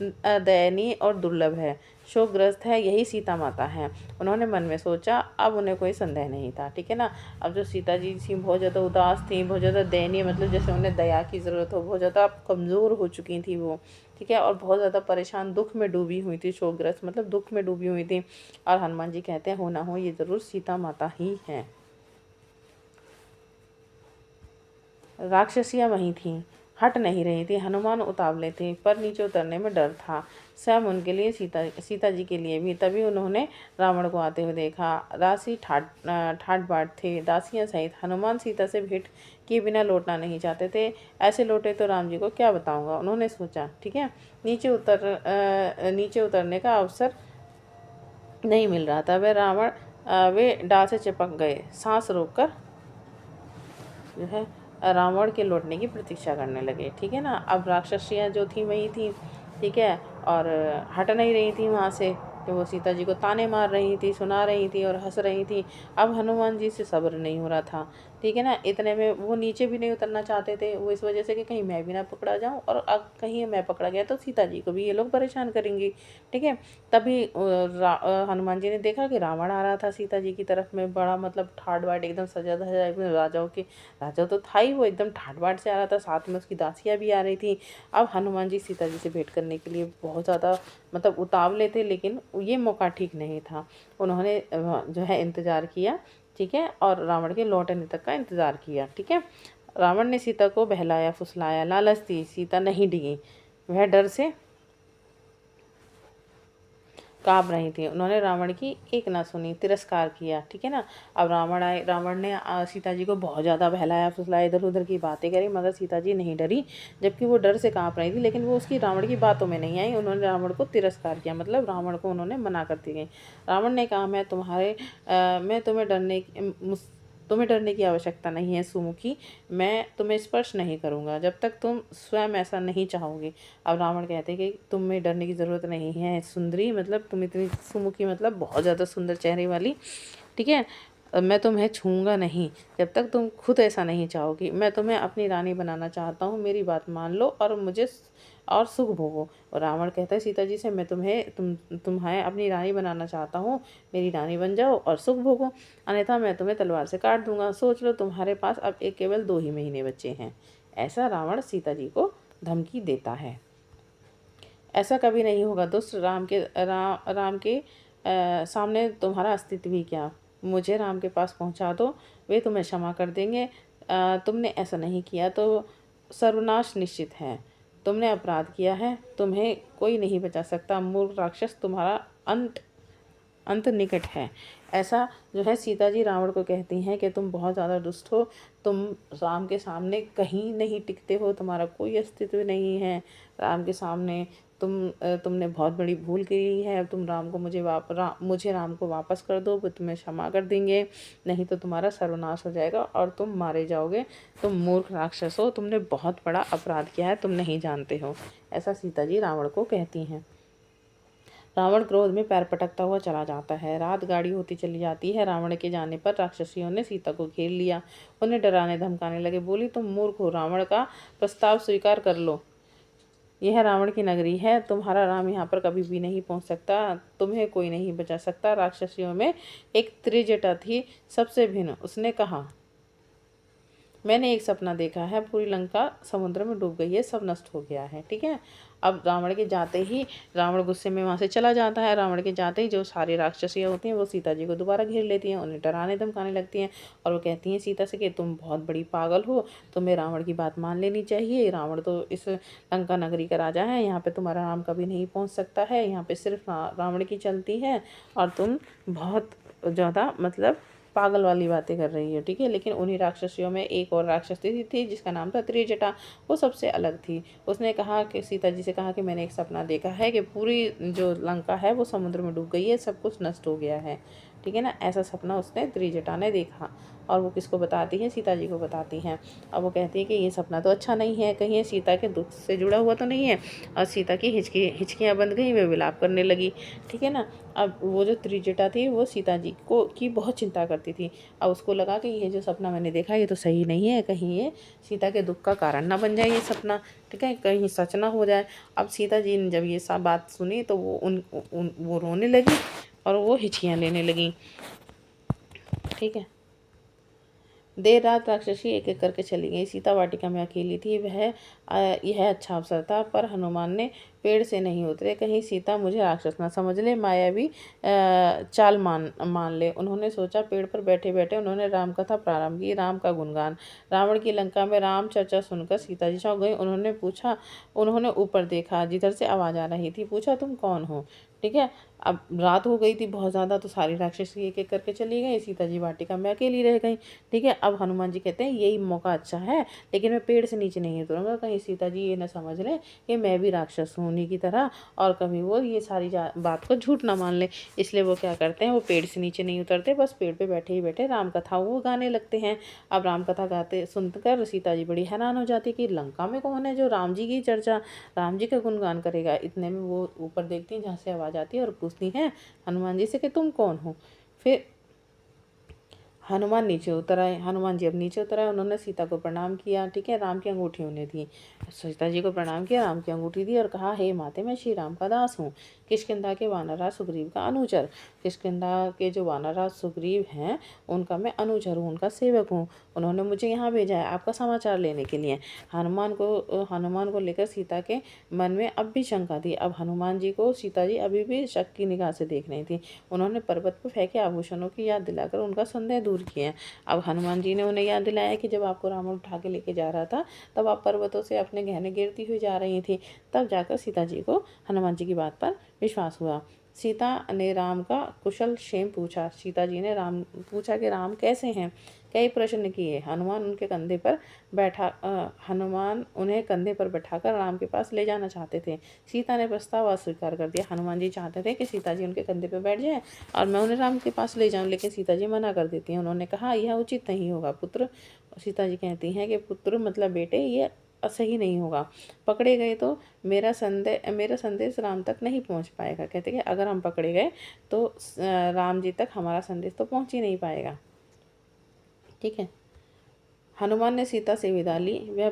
दयनीय और दुर्लभ है, शोकग्रस्त है। यही सीता माता है, उन्होंने मन में सोचा। अब उन्हें कोई संदेह नहीं था, ठीक है ना। अब जो सीता जी थी बहुत ज़्यादा उदास थी, बहुत ज़्यादा दयनीय, मतलब जैसे उन्हें दया की ज़रूरत हो, बहुत ज़्यादा कमज़ोर हो चुकी थी वो, ठीक है, और बहुत ज़्यादा परेशान, दुख में डूबी हुई थी, शोकग्रस्त मतलब दुख में डूबी हुई थी। और हनुमान जी कहते हैं हो ना हो ये ज़रूर सीता माता ही हैं। राक्षसियाँ वहीं थीं, हट नहीं रही थी। हनुमान उतावले थे पर नीचे उतरने में डर था, स्वयं उनके लिए, सीता जी के लिए भी। तभी उन्होंने रावण को आते हुए देखा। दासी ठाट बाट थे, दासियां सहित। हनुमान सीता से भेंट किए बिना लौटना नहीं चाहते थे। ऐसे लौटे तो राम जी को क्या बताऊंगा, उन्होंने सोचा, ठीक है। नीचे उतरने का अवसर नहीं मिल रहा था। वे डाल से चिपक गए, सांस रोककर जो है रावण के लौटने की प्रतीक्षा करने लगे, ठीक है ना। अब राक्षसियाँ जो थी वही थी, ठीक है, और हट नहीं रही थी वहाँ से, कि वो सीता जी को ताने मार रही थी, सुना रही थी और हंस रही थी। अब हनुमान जी से सब्र नहीं हो रहा था। ठीक है ना। इतने में वो नीचे भी नहीं उतरना चाहते थे, वो इस वजह से कि कहीं मैं भी ना पकड़ा जाऊं, और अब कहीं मैं पकड़ा गया तो सीता जी को भी ये लोग परेशान करेंगी। ठीक है। तभी हनुमान जी ने देखा कि रावण आ रहा था सीता जी की तरफ में, बड़ा मतलब ठाट बाट एकदम सजा धजा, एकदम राजाओं के राजा तो था ही, वो एकदम ठाट बाट से आ रहा था, साथ में उसकी दासियाँ भी आ रही थी। अब हनुमान जी सीता जी से भेंट करने के लिए बहुत ज़्यादा मतलब उतावले थे, लेकिन ये मौका ठीक नहीं था। उन्होंने जो है इंतज़ार किया। ठीक है। और रावण के लौटने तक का इंतज़ार किया। ठीक है। रावण ने सीता को बहलाया फुसलाया, लालच दी, सीता नहीं डिगी। वह डर से काँप रही थी। उन्होंने रावण की एक ना सुनी, तिरस्कार किया। ठीक है ना। अब रावण ने सीता जी को बहुत ज़्यादा बहलाया फुसलाया, इधर उधर की बातें करी, मगर सीता जी नहीं डरी, जबकि वो डर से काँप रही थी। लेकिन वो उसकी रावण की बातों में नहीं आई। उन्होंने रावण को तिरस्कार किया, मतलब रावण को उन्होंने मना कर दी गई। रावण ने कहा, मैं तुम्हें डरने की आवश्यकता नहीं है सुमुखी, मैं तुम्हें स्पर्श नहीं करूँगा जब तक तुम स्वयं ऐसा नहीं चाहोगे। अब रावण कहते कि तुम्हें डरने की ज़रूरत नहीं है सुंदरी, मतलब तुम इतनी सुमुखी, मतलब बहुत ज़्यादा सुंदर चेहरे वाली। ठीक है। मैं तुम्हें छूऊंगा नहीं जब तक तुम खुद ऐसा नहीं चाहोगी। मैं तुम्हें अपनी रानी बनाना चाहता हूँ, मेरी बात मान लो और मुझे और सुख भोगो। और रावण कहता है सीता जी से, मैं तुम्हें अपनी रानी बनाना चाहता हूँ, मेरी रानी बन जाओ और सुख भोगो, अन्यथा मैं तुम्हें तलवार से काट दूंगा। सोच लो, तुम्हारे पास अब एक केवल 2 ही महीने बचे हैं। ऐसा रावण सीता जी को धमकी देता है। ऐसा कभी नहीं होगा दुष्ट, राम के सामने तुम्हारा अस्तित्व ही क्या। मुझे राम के पास पहुंचा दो, वे तुम्हें क्षमा कर देंगे। तुमने ऐसा नहीं किया तो सर्वनाश निश्चित है। तुमने अपराध किया है, तुम्हें कोई नहीं बचा सकता। मूर्ख राक्षस, तुम्हारा अंत निकट है। ऐसा जो है सीता जी रावण को कहती हैं कि तुम बहुत ज़्यादा दुष्ट हो, तुम राम के सामने कहीं नहीं टिकते हो, तुम्हारा कोई अस्तित्व नहीं है राम के सामने। तुमने बहुत बड़ी भूल की है। तुम राम को मुझे राम को वापस कर दो, वो तुम्हें क्षमा कर देंगे, नहीं तो तुम्हारा सर्वनाश हो जाएगा और तुम मारे जाओगे। तुम मूर्ख राक्षस हो, तुमने बहुत बड़ा अपराध किया है, तुम नहीं जानते हो। ऐसा सीता जी रावण को कहती हैं। रावण क्रोध में पैर पटकता हुआ चला जाता है। रात गाढ़ी होती चली जाती है। रावण के जाने पर राक्षसियों ने सीता को घेर लिया, उन्हें डराने धमकाने लगे। बोली, तुम मूर्ख हो, रावण का प्रस्ताव स्वीकार कर लो। यह रावण की नगरी है, तुम्हारा राम यहाँ पर कभी भी नहीं पहुँच सकता, तुम्हें कोई नहीं बचा सकता। राक्षसियों में एक त्रिजटा थी, सबसे भिन्न। उसने कहा, मैंने एक सपना देखा है, पूरी लंका समुद्र में डूब गई है, सब नष्ट हो गया है। ठीक है। अब रावण के जाते ही रावण गुस्से में वहाँ से चला जाता है। रावण के जाते ही जो सारी राक्षसियाँ होती हैं वो सीता जी को दोबारा घेर लेती हैं, उन्हें डराने धमकाने लगती हैं और वो कहती हैं सीता से कि तुम बहुत बड़ी पागल हो, तुम्हें रावण की बात मान लेनी चाहिए। रावण तो इस लंका नगरी का राजा है, यहाँ पे तुम्हारा राम कभी नहीं पहुँच सकता है, यहाँ पे सिर्फ रावण की चलती है और तुम बहुत ज़्यादा मतलब पागल वाली बातें कर रही है। ठीक है। लेकिन उन्हीं राक्षसियों में एक और राक्षसी थी जिसका नाम था त्रिजटा, वो सबसे अलग थी। उसने कहा कि सीता जी से कहा कि मैंने एक सपना देखा है कि पूरी जो लंका है वो समुद्र में डूब गई है, सब कुछ नष्ट हो गया है। ठीक है ना। ऐसा सपना उसने त्रिजटा ने देखा और वो किसको बताती है, सीता जी को बताती हैं। अब वो कहती है कि ये सपना तो अच्छा नहीं है, कहीं ये सीता के दुख से जुड़ा हुआ तो नहीं है। और सीता की हिचकियाँ बंध गई, वे विलाप करने लगी। ठीक है ना। अब वो जो त्रिजटा थी वो सीता जी को की बहुत चिंता करती थी। अब उसको लगा कि ये जो सपना मैंने देखा ये तो सही नहीं है, कहीं ये सीता के दुख का कारण ना बन जाए ये सपना। ठीक है। कहीं सच ना हो जाए। अब सीता जी ने जब ये सब बात सुनी तो वो रोने लगी और वो हिचकियाँ लेने लगी। ठीक है। देर रात राक्षसी एक एक करके चली गई। सीता वाटिका में अकेली थी। यह अच्छा अवसर था, पर हनुमान ने पेड़ से नहीं उतरे, कहीं सीता मुझे राक्षस ना समझ ले, मायावी चाल मान ले। उन्होंने सोचा। पेड़ पर बैठे बैठे उन्होंने राम कथा प्रारंभ की, राम का गुणगान। रावण की लंका में राम चर्चा सुनकर सीता जी चौंक गई। उन्होंने ऊपर देखा, जिधर से आवाज़ आ रही थी। पूछा, तुम कौन हो? ठीक है। अब रात हो गई थी बहुत ज़्यादा, तो सारी राक्षसी एक एक करके चली गई, सीता जी वाटिका में अकेली रह गई। ठीक है। अब हनुमान जी कहते हैं यही मौका अच्छा है, लेकिन मैं पेड़ से नीचे नहीं उतरूंगा, कहीं सीता जी ये ना समझ लें कि मैं भी राक्षस हूँ उन्हीं की तरह, और कभी वो ये सारी बात को झूठ ना मान ले। इसलिए वो क्या करते हैं, वो पेड़ से नीचे नहीं उतरते, बस पेड़ पे बैठे ही बैठे राम कथा वो गाने लगते हैं। अब राम कथा गाते सुनकर सीता जी बड़ी हैरान हो जाती कि लंका में कौन है जो राम जी की चर्चा, राम जी का गुणगान करेगा। इतने में वो ऊपर देखती हैं जहाँ से आवाज़ आती है और पूछती हैं हनुमान जी से कि तुम कौन हो। फिर हनुमान नीचे उतर आए। हनुमान जी अब नीचे उतर आए, उन्होंने सीता को प्रणाम किया, ठीक है, राम की अंगूठी उन्हें दी। सीता जी को प्रणाम किया, राम की अंगूठी दी और कहा, हे माते, मैं श्री राम का दास हूँ, किष्किंधा के वानरराज सुग्रीव का अनुचर। किष्किंधा के जो वानरराज सुग्रीव हैं उनका मैं अनुचर हूँ, उनका सेवक हूँ। उन्होंने मुझे यहाँ भेजा है आपका समाचार लेने के लिए। हनुमान को लेकर सीता के मन में अब भी शंका थी। अब हनुमान जी को सीता जी अभी भी शक की निगाह से देख रही थी। उन्होंने पर्वत पर फेंके आभूषणों की याद दिलाकर उनका संदेह दूर किया। अब हनुमान जी ने उन्हें याद दिलाया कि जब आपको रावण उठा के लेके जा रहा था तब आप पर्वतों से अपने गहने गिरती हुई जा रही थी। तब जाकर सीता जी को हनुमान जी की बात पर विश्वास हुआ। सीता ने राम का कुशल क्षेम पूछा। सीता जी ने राम पूछा कि राम कैसे हैं। कई प्रश्न किए। हनुमान उन्हें कंधे पर बैठाकर राम के पास ले जाना चाहते थे। सीता ने प्रस्ताव अस्वीकार कर दिया। हनुमान जी चाहते थे कि सीता जी उनके कंधे पर बैठ जाए और मैं उन्हें राम के पास ले जाऊं, लेकिन सीता जी मना कर देती हैं। उन्होंने कहा, यह उचित नहीं होगा पुत्र। सीता जी कहती हैं कि पुत्र मतलब बेटे, ये सही नहीं होगा। पकड़े गए तो मेरा संदेश राम तक नहीं पहुंच पाएगा। कहते कि अगर हम पकड़े गए तो राम जी तक हमारा संदेश तो पहुंच ही नहीं पाएगा। ठीक है। हनुमान ने सीता से विदा ली। वह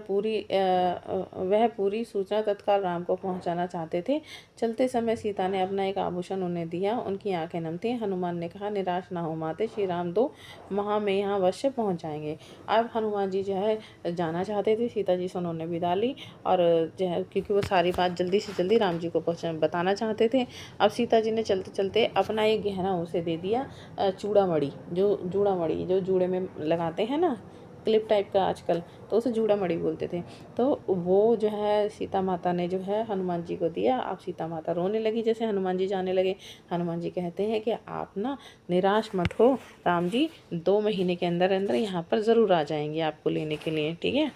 पूरी सूचना तत्काल राम को पहुंचाना चाहते थे। चलते समय सीता ने अपना एक आभूषण उन्हें दिया। उनकी आंखें नम थीं। हनुमान ने कहा, निराश ना हो माते, श्री राम 2 माह में यहाँ अवश्य पहुंच जाएंगे। अब हनुमान जी जो है जाना चाहते थे। सीता जी से उन्होंने विदा ली और जो है क्योंकि वो सारी बात जल्दी से जल्दी राम जी को बताना चाहते थे। अब सीता जी ने चलते चलते अपना एक गहना उसे दे दिया, चूड़ामणि, जो जूड़े में लगाते हैं ना, क्लिप टाइप का आजकल, तो उसे जूड़ामणि बोलते थे। तो वो जो है सीता माता ने जो है हनुमान जी को दिया। अब सीता माता रोने लगी जैसे हनुमान जी जाने लगे। हनुमान जी कहते हैं कि आप ना निराश मत हो, राम जी 2 महीने के अंदर अंदर यहाँ पर ज़रूर आ जाएंगे आपको लेने के लिए। ठीक है।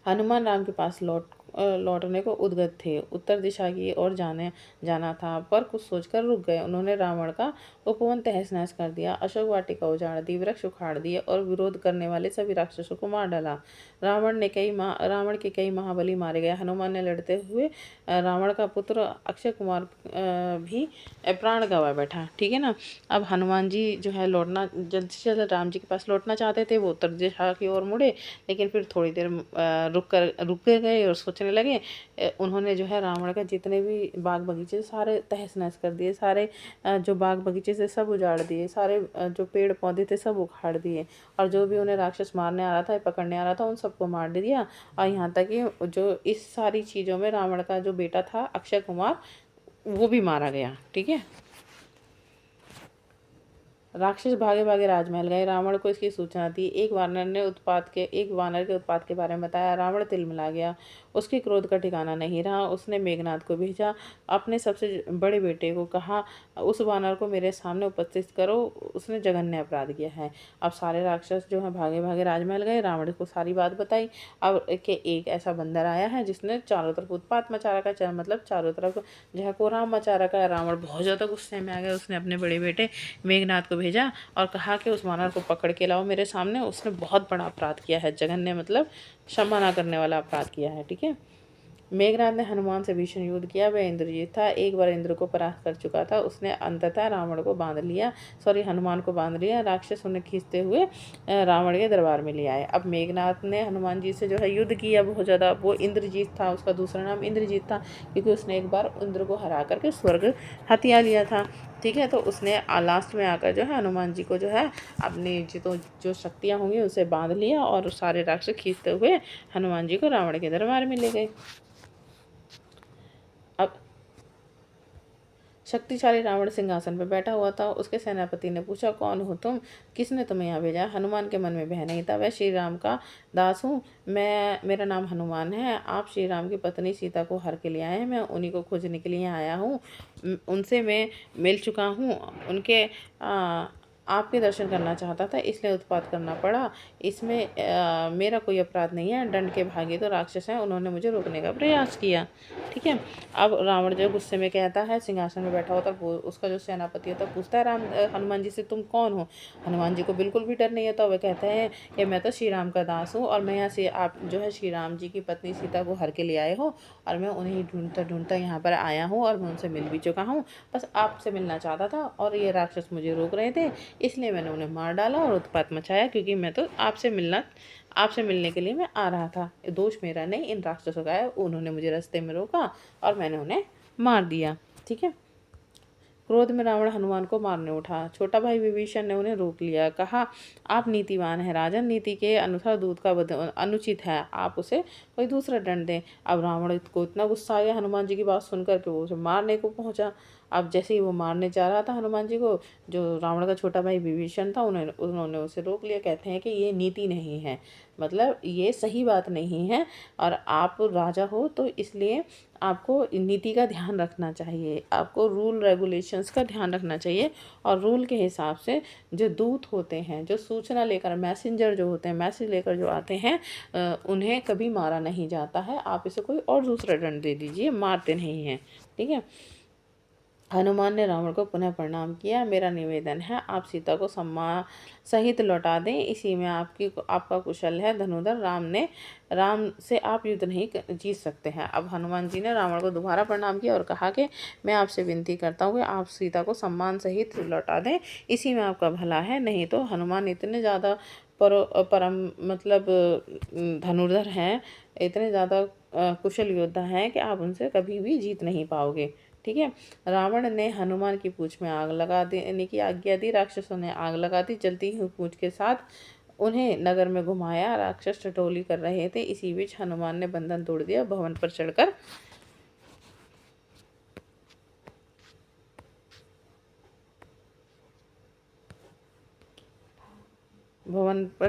हनुमान राम के पास लौटने को उद्गत थे। उत्तर दिशा की ओर जाना था, पर कुछ सोचकर रुक गए। उन्होंने रावण का उपवन तहस नहस कर दिया, अशोक वाटिका उजाड़ दी, वृक्ष उखाड़ दिए और विरोध करने वाले सभी राक्षसों को मार डाला। रावण के कई महाबली मारे गए। हनुमान ने लड़ते हुए रावण का पुत्र अक्षय कुमार भी प्राण गंवा बैठा। ठीक है ना। अब हनुमान जी जो है लौटना जल्द से जल्द राम जी के पास लौटना चाहते थे। वो उत्तर दिशा की ओर मुड़े, लेकिन फिर थोड़ी देर रुक गए और सोचने लगे। उन्होंने जो है रावण का जितने भी बाग बगीचे सारे तहस नहस कर दिए, सारे जो बाग बगीचे से सब उजाड़ दिए, सारे जो पेड़ पौधे थे सब उखाड़ दिए और जो भी उन्हें राक्षस मारने आ रहा था, पकड़ने आ रहा था, उन सबको मार दिया। और यहाँ तक कि जो इस सारी चीज़ों में रावण का जो बेटा था अक्षय कुमार, वो भी मारा गया। ठीक है। राक्षस भागे भागे राजमहल गए। रावण को इसकी सूचना थी। एक वानर के उत्पात के बारे में बताया। रावण तिलमिला गया। उसके क्रोध का ठिकाना नहीं रहा। उसने मेघनाथ को भेजा, अपने सबसे बड़े बेटे को कहा, उस वानर को मेरे सामने उपस्थित करो, उसने जघन्य अपराध किया है। अब सारे राक्षस जो है भागे भागे राजमहल गए, रावण को सारी बात बताई। अब एक ऐसा बंदर आया है जिसने चारों तरफ उत्पात मचा रखा है, मतलब चारों तरफ जो है कोहराम मचा रखा है। रावण बहुत ज़्यादा गुस्से में आ गया। उसने अपने बड़े बेटे मेघनाथ को भेजा और कहा कि उस वानर को पकड़ के लाओ मेरे सामने, उसने बहुत बड़ा अपराध किया है, जघन्य मतलब क्षमा ना करने वाला अपराध किया है। ठीक है। मेघनाथ ने हनुमान से भीषण युद्ध किया। वह इंद्रजीत था, एक बार इंद्र को परास्त कर चुका था। उसने अंततः हनुमान को बांध लिया। राक्षस उन्हें खींचते हुए रावण के दरबार में ले आए। अब मेघनाथ ने हनुमान जी से जो है युद्ध किया बहुत ज़्यादा। वो इंद्रजीत था, उसका दूसरा नाम इंद्रजीत था, क्योंकि उसने एक बार इंद्र को हरा करके स्वर्ग हथिया लिया था। ठीक है। तो उसने लास्ट में आकर जो है हनुमान जी को जो है अपनी जो शक्तियाँ होंगी उसे बांध लिया और सारे राक्षस खींचते हुए हनुमान जी को रावण के दरबार में ले गए। अब शक्तिशाली रावण सिंहासन पर बैठा हुआ था। उसके सेनापति ने पूछा, कौन हो तुम, किसने तुम्हें यहाँ भेजा? हनुमान के मन में भय नहीं था। वह श्री राम का दास हूँ, मेरा नाम हनुमान है। आप श्री राम की पत्नी सीता को हर के लिए आए हैं, मैं उन्हीं को खोजने के लिए आया हूँ। उनसे मैं मिल चुका हूँ, उनके आपके दर्शन करना चाहता था, इसलिए उत्पात करना पड़ा। इसमें मेरा कोई अपराध नहीं है। दंड के भागी तो राक्षस हैं, उन्होंने मुझे रोकने का प्रयास किया। ठीक है। अब रावण जो गुस्से में कहता है, सिंहासन में बैठा होता, उसका जो सेनापति होता पूछता है हनुमान जी से, तुम कौन हो? हनुमान जी को बिल्कुल भी डर नहीं होता। वह कहते हैं कि मैं तो श्री राम का दास हूँ और मैं यहाँ से आप जो है श्री राम जी की पत्नी सीता को हर के लिए आए हो और मैं उन्हें ढूंढता ढूंढता यहाँ पर आया हूँ और मैं उनसे मिल भी चुका हूँ। बस आपसे मिलना चाहता था और ये राक्षस मुझे रोक रहे थे, इसलिए मैंने उन्हें मार डाला और उत्पात मचाया, क्योंकि मैं तो आपसे मिलने के लिए मैं आ रहा था। दोष मेरा नहीं, इन राक्षसों का है। उन्होंने मुझे रास्ते में रोका और मैंने उन्हें मार दिया। ठीक है। क्रोध में रावण हनुमान को मारने उठा। छोटा भाई विभीषण ने उन्हें रोक लिया। कहा, आप नीतिवान हैं राजन, नीति के अनुसार दूत का वध अनुचित है, आप उसे कोई दूसरा दंड दें। अब रावण को इतना गुस्सा आ गया हनुमान जी की बात सुनकर के वो उसे मारने को पहुंचा। अब जैसे ही वो मारने जा रहा था हनुमान जी को, जो रावण का छोटा भाई विभीषण था, उन्होंने उसे रोक लिया। कहते हैं कि ये नीति नहीं है, मतलब ये सही बात नहीं है, और आप राजा हो तो इसलिए आपको नीति का ध्यान रखना चाहिए, आपको रूल रेगुलेशंस का ध्यान रखना चाहिए। और रूल के हिसाब से जो दूत होते हैं, जो सूचना लेकर, मैसेंजर जो होते हैं, मैसेज लेकर जो आते हैं, उन्हें कभी मारा नहीं जाता है। आप इसे कोई और दूसरा दंड दे दीजिए, मारते नहीं हैं। ठीक है। हनुमान ने रावण को पुनः प्रणाम किया। मेरा निवेदन है, आप सीता को सम्मान सहित लौटा दें, इसी में आपका कुशल है। धनुधर राम से आप युद्ध नहीं जीत सकते हैं। अब हनुमान जी ने रावण को दोबारा प्रणाम किया और कहा कि मैं आपसे विनती करता हूँ कि आप सीता को सम्मान सहित लौटा दें, इसी में आपका भला है। नहीं तो हनुमान इतने ज़्यादा परम मतलब धनुर्धर हैं, इतने ज़्यादा कुशल योद्धा हैं कि आप उनसे कभी भी जीत नहीं पाओगे। ठीक है। रावण ने हनुमान की पूंछ में आग लगा देने की आज्ञा दी। राक्षसों ने आग लगा दी। जलती हुई पूंछ के साथ उन्हें नगर में घुमाया। राक्षस टटोली कर रहे थे। इसी बीच हनुमान ने बंधन तोड़ दिया। भवन पर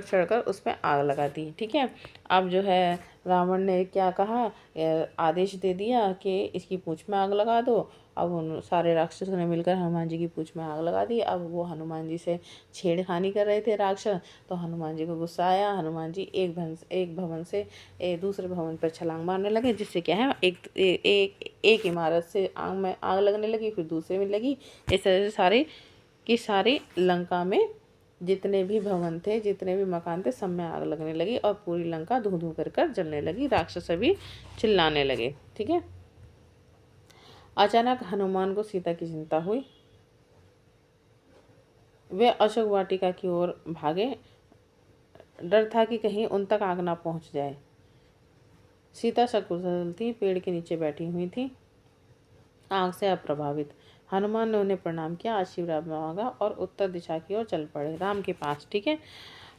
चढ़कर उसमें आग लगा दी। ठीक है। अब जो है रावण ने क्या कहा, आदेश दे दिया कि इसकी पूंछ में आग लगा दो। अब उन सारे राक्षसों ने मिलकर हनुमान जी की पूंछ में आग लगा दी। अब वो हनुमान जी से छेड़खानी कर रहे थे राक्षस, तो हनुमान जी को गुस्सा आया। हनुमान जी एक भवन से दूसरे भवन पर छलांग मारने लगे, जिससे क्या है, एक इमारत से आग में आग लगने लगी, फिर दूसरे में लगी। इस तरह से सारी लंका में जितने भी भवन थे, जितने भी मकान थे, सब में आग लगने लगी और पूरी लंका धू धू कर जलने लगी। राक्षस भी चिल्लाने लगे। ठीक है। अचानक हनुमान को सीता की चिंता हुई। वे अशोक वाटिका की ओर भागे। डर था कि कहीं उन तक आग ना पहुंच जाए। सीता सकुशल थी, पेड़ के नीचे बैठी हुई थी, आग से अप्रभावित। हनुमान ने उन्हें प्रणाम किया, आशीर्वाद मांगा और उत्तर दिशा की ओर चल पड़े, राम के पास। ठीक है।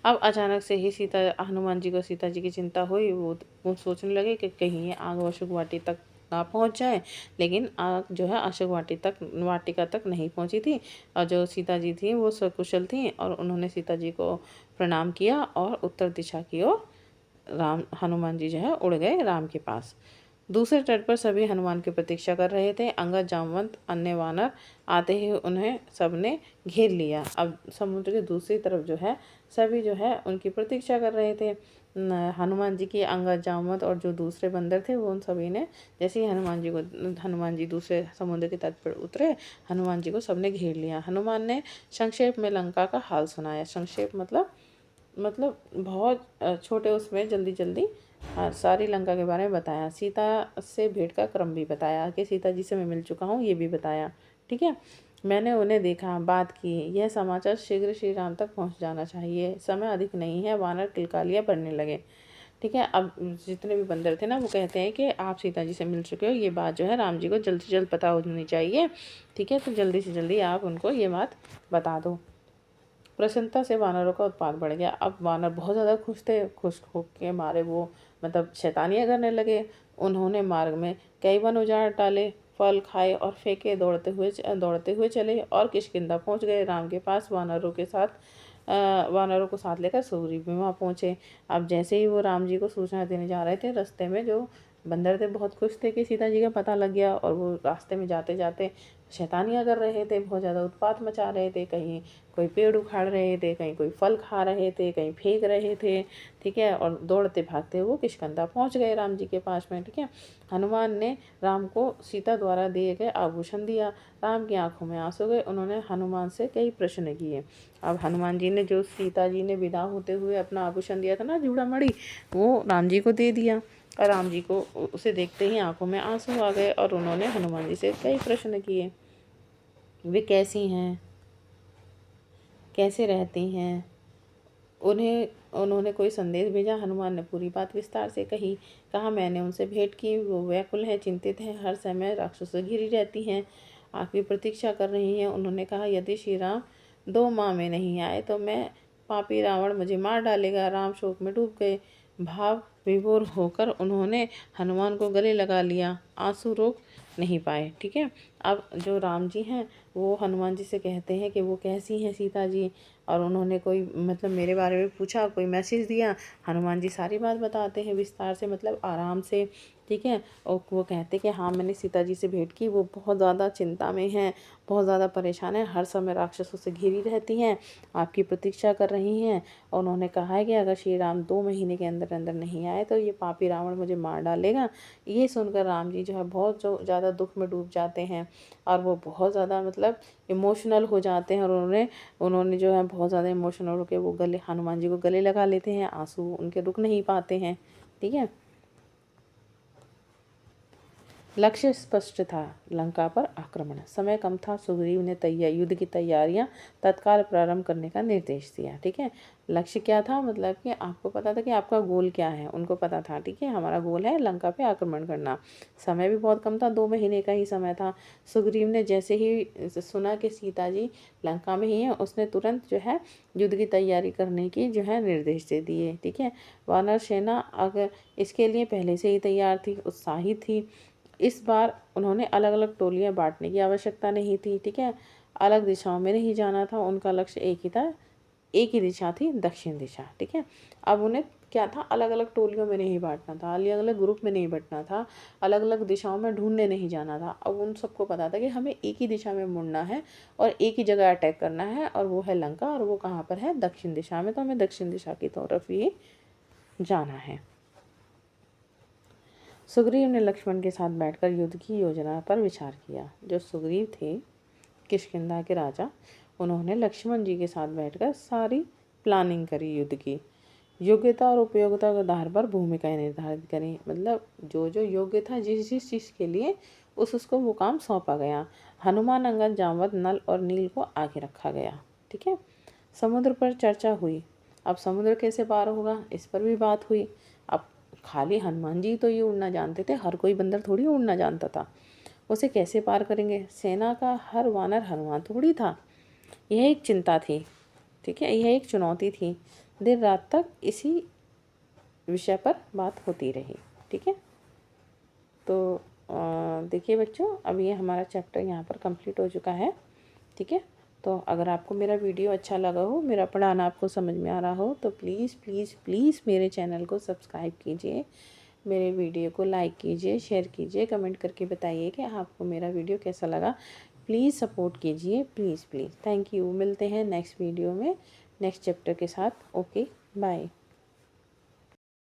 अब अचानक से ही हनुमान जी को सीता जी की चिंता हुई। वो सोचने लगे कि कहीं ये आग अशोक वाटी तक ना पहुंच जाए। लेकिन आग जो है अशोक वाटिका तक नहीं पहुंची थी। और जो सीता जी थी वो सकुशल थी, और उन्होंने सीता जी को प्रणाम किया और उत्तर दिशा की ओर हनुमान जी जो है उड़ गए राम के पास। दूसरे तट पर सभी हनुमान की प्रतीक्षा कर रहे थे। अंगद, जामवंत, अन्य वानर आते ही उन्हें सबने घेर लिया। अब समुद्र के दूसरी तरफ जो है सभी जो है उनकी प्रतीक्षा कर रहे थे। हनुमान जी की अंगद, जामवंत और जो दूसरे बंदर थे वो उन सभी ने, जैसे ही हनुमान जी दूसरे समुद्र के तट पर उतरे, हनुमान जी को सबने घेर लिया। हनुमान ने संक्षेप में लंका का हाल सुनाया। संक्षेप मतलब बहुत छोटे उसमें जल्दी जल्दी सारी लंका के बारे में बताया। सीता से भेंट का क्रम भी बताया कि सीता जी से मैं मिल चुका हूँ, ये भी बताया। ठीक है। मैंने उन्हें देखा, बात की। यह समाचार शीघ्र श्री राम तक पहुँच जाना चाहिए, समय अधिक नहीं है। वानर किलकालियाँ बनने लगे। ठीक है। अब जितने भी बंदर थे ना, वो कहते हैं कि आप सीता जी से मिल चुके हो, ये बात जो है राम जी को जल्द से जल्द पता होनी चाहिए। ठीक है। तो जल्दी से जल्दी आप उनको ये बात बता दो। प्रसन्नता से वानरों का उत्पाद बढ़ गया। अब वानर बहुत ज़्यादा खुश थे। खुश होके मारे वो मतलब शैतानियाँ करने लगे। उन्होंने मार्ग में कई वन उजाड़ डाले, फल खाए और फेंके, दौड़ते हुए चले और किष्किंधा पहुंच गए। राम के पास वानरों को साथ लेकर सूरी भी वहाँ पहुँचे। अब जैसे ही वो राम जी को सूचना देने जा रहे थे, रास्ते में जो बंदर थे बहुत खुश थे कि सीता जी का पता लग गया, और वो रास्ते में जाते जाते शैतानियाँ कर रहे थे, बहुत ज़्यादा उत्पात मचा रहे थे। कहीं कोई पेड़ उखाड़ रहे थे, कहीं कोई फल खा रहे थे, कहीं फेंक रहे थे। ठीक है। और दौड़ते भागते वो किष्किंधा पहुंच गए राम जी के पास में। ठीक है। हनुमान ने राम को सीता द्वारा दिए गए आभूषण दिया। राम की आंखों में आंसू गए। उन्होंने हनुमान से कई प्रश्न किए। अब हनुमान जी ने जो सीता जी ने विदा होते हुए अपना आभूषण दिया था ना, चूड़ामणि, वो राम जी को दे दिया। और राम जी को उसे देखते ही आंखों में आंसू आ गए, और उन्होंने हनुमान जी से कई प्रश्न किए। वे कैसी हैं, कैसे रहती हैं। उन्होंने कोई संदेश भेजा। हनुमान ने पूरी बात विस्तार से कही। कहा, मैंने उनसे भेंट की, वो व्याकुल हैं, चिंतित हैं, हर समय राक्षसों से घिरी रहती हैं, आपकी प्रतीक्षा कर रही हैं। उन्होंने कहा, यदि श्री राम 2 माह में नहीं आए तो मैं पापी रावण मुझे मार डालेगा। राम शोक में डूब गए। भाव विभोर होकर उन्होंने हनुमान को गले लगा लिया, आंसू रोक नहीं पाए। ठीक है। अब जो राम जी हैं वो हनुमान जी से कहते हैं कि वो कैसी हैं सीता जी, और उन्होंने कोई मतलब मेरे बारे में पूछा, कोई मैसेज दिया। हनुमान जी सारी बात बताते हैं विस्तार से, मतलब आराम से। ठीक है। और वो कहते कि हाँ, मैंने सीता जी से भेंट की, वो बहुत ज़्यादा चिंता में हैं, बहुत ज़्यादा परेशान है, हर समय राक्षसों से घिरी रहती हैं, आपकी प्रतीक्षा कर रही हैं। और उन्होंने कहा है कि अगर श्री राम 2 महीने के अंदर अंदर नहीं आए तो ये पापी रावण मुझे मार डालेगा। ये सुनकर राम जी जो है बहुत जो ज़्यादा दुख में डूब जाते हैं, और वो बहुत ज़्यादा मतलब इमोशनल हो जाते हैं, और उन्होंने जो है बहुत ज़्यादा इमोशनल होकर वो गले हनुमान जी को गले लगा लेते हैं, आंसू उनके रुक नहीं पाते हैं। ठीक है। लक्ष्य स्पष्ट था, लंका पर आक्रमण। समय कम था। सुग्रीव ने युद्ध की तैयारियां तत्काल प्रारंभ करने का निर्देश दिया। ठीक है। लक्ष्य क्या था, मतलब कि आपको पता था कि आपका गोल क्या है, उनको पता था। ठीक है, हमारा गोल है लंका पे आक्रमण करना। समय भी बहुत कम था, 2 महीने का ही समय था। सुग्रीव ने जैसे ही सुना कि सीता जी लंका में ही है, उसने तुरंत जो है युद्ध की तैयारी करने की जो है निर्देश दे दिए। ठीक है। वानर सेना अगर इसके लिए पहले से ही तैयार थी, उत्साहित थी। इस बार उन्होंने अलग अलग टोलियां बांटने की आवश्यकता नहीं थी। ठीक है। अलग दिशाओं में नहीं जाना था, उनका लक्ष्य एक ही था, एक ही दिशा थी, दक्षिण दिशा। ठीक है। अब उन्हें क्या था, अलग अलग टोलियों में नहीं बांटना था, अलग अलग ग्रुप में नहीं बंटना था, अलग अलग दिशाओं में ढूंढने नहीं जाना था। अब उन सबको पता था कि हमें एक ही दिशा में मुड़ना है और एक ही जगह अटैक करना है, और वो है लंका, और वो कहाँ पर है, दक्षिण दिशा में। तो हमें दक्षिण दिशा की तरफ ही जाना है। सुग्रीव ने लक्ष्मण के साथ बैठकर युद्ध की योजना पर विचार किया। जो सुग्रीव थे किष्किंधा के राजा, उन्होंने लक्ष्मण जी के साथ बैठकर सारी प्लानिंग करी युद्ध की। योग्यता और उपयोगिता के आधार पर भूमिकाएं निर्धारित करें, मतलब जो जो योग्य था जिस जिस चीज़ के लिए उसको वो काम सौंपा गया। हनुमान, अंगद, जामवंत, नल और नील को आगे रखा गया। ठीक है। समुद्र पर चर्चा हुई। अब समुद्र कैसे पार होगा, इस पर भी बात हुई। अब खाली हनुमान जी तो ये उड़ना जानते थे, हर कोई बंदर थोड़ी उड़ना जानता था। उसे कैसे पार करेंगे, सेना का हर वानर हनुमान थोड़ी था। यह एक चिंता थी। ठीक है, यह एक चुनौती थी। देर रात तक इसी विषय पर बात होती रही। ठीक है। तो देखिए बच्चों, अब ये हमारा चैप्टर यहाँ पर कंप्लीट हो चुका है। ठीक है। तो अगर आपको मेरा वीडियो अच्छा लगा हो, मेरा पढ़ाना आपको समझ में आ रहा हो, तो प्लीज़ प्लीज़ प्लीज़ मेरे चैनल को सब्सक्राइब कीजिए, मेरे वीडियो को लाइक कीजिए, शेयर कीजिए, कमेंट करके बताइए कि आपको मेरा वीडियो कैसा लगा। प्लीज़ सपोर्ट कीजिए, प्लीज़ प्लीज़। Thank you. मिलते हैं नेक्स्ट वीडियो में नेक्स्ट चैप्टर के साथ। Okay, bye.